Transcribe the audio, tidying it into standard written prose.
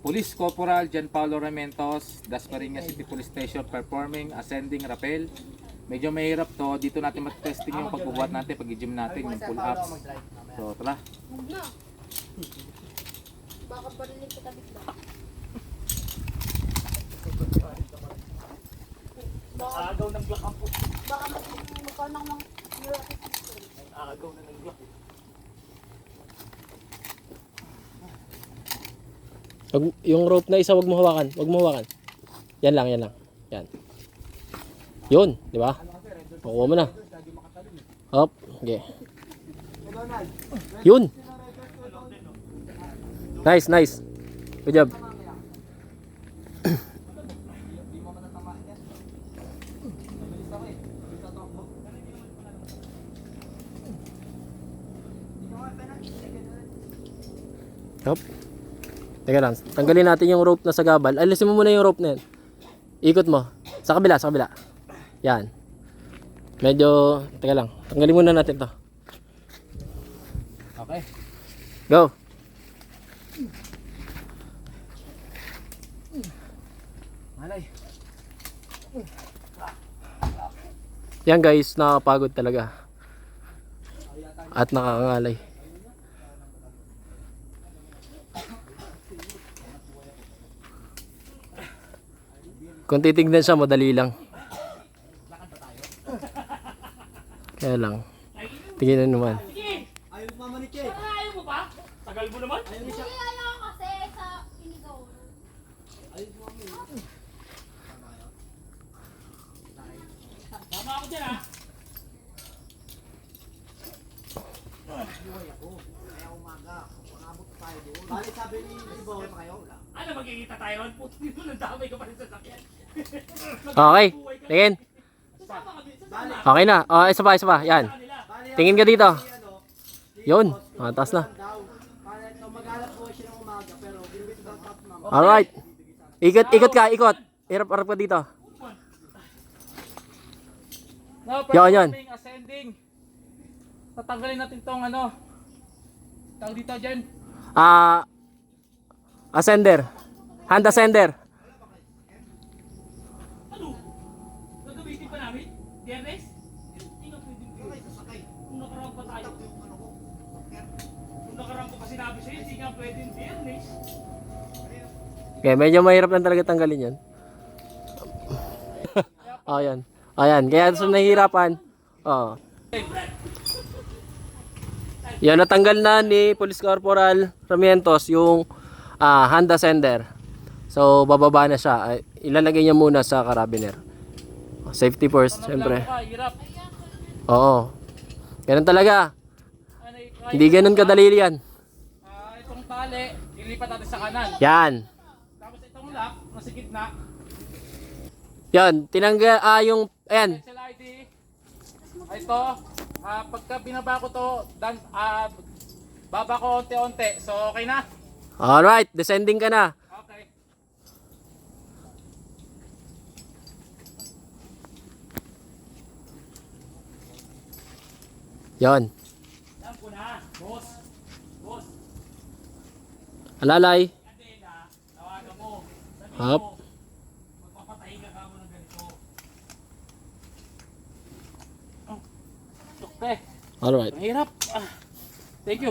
Police Corporal Jan Paulo Rementos, Dasmariñas City Police Station, performing ascending rappel. Medyo mahirap to. Dito natin matesting yung pagbubuhat natin, pag-gym natin, yung pull-ups. So, tara. Huwag na. Baka barinig kita bigla. Agaw ng block ang puto. Baka magmukha ng mga neurotic system. Agaw na ng block. Yung rope na isa, wag mo hawakan. Wag mo hawakan. Yan lang, yan lang. Yan. Yun, di ba? Makuha mo na. Hop, okay. Yun. Nice, nice. Good job. Hop. Teka lang, tanggalin natin yung rope na sa gabal. Alisin mo muna yung rope na yan. Ikot mo. Sa kabila, sa kabila. Yan. Medyo, teka lang. Tanggalin muna natin to. Okay. Go. Malay. Yan guys, nakakapagod talaga. At nakakangalay. Kung titignan siya, madali lang. Kaya lang. Tingnan naman. Ayaw mo mama ni Che. Ayaw mo ba? Tagal mo naman. Hindi ayaw kasi sa inigaw. Tama ako dyan ha. Bali sabi ni Boy pa kayo? Ano magkikita tayo? Puto nito ng damay ka pa rin sa sakyan. Okay. Tingin. Sama ka din. Okay na. Oh, isa pa, isa pa. Yan. Tingin ka dito. Yun. Taas na. Mag-alap po siya ng umaga pero binibit daw top mama. Alright. Ikot, ikot ka, ikot. Hirap-harap ka dito. Now, Yan, yan. performing ascending. Tatanggalin natin tong ano. Tawag dito dyan. Ascender. Hand ascender. Ano? Gagamitin pa namin? Biyernes? Hindi nga pwedeng sasakay. Kung nakarang pa tayo. Kung nakarang pa sinabi sa'yo, hindi nga pwedeng biyernes. Okay, medyo mahirap lang talaga tanggalin yan. Oh, yan. Ayan, kaya sa nahihirapan. Oh. Yan, natanggal na ni Police Corporal Ramientos yung hand ascender. So, bababa na siya. Ilalagay niya muna sa carabiner. Safety first, syempre. Hirap. Oo. Ganun talaga. Hindi ganun kadali yan. Itong tali, ilipat natin sa kanan. Yan. Tapos itong lock, nasa gitna. Yan, tinanggal, yung, ayan. Special ID. Ito, pagka binaba ko to, baba ko onte-onte. So, okay na? Alright, descending ka na. Okay. Yan. Alam ko na. Boss. Boss. Alalay. Adela, tawagan mo. Sabi Hop. mo, magpapatay ka mo ng ganito. Okay. Alright. Ang hirap. Thank you.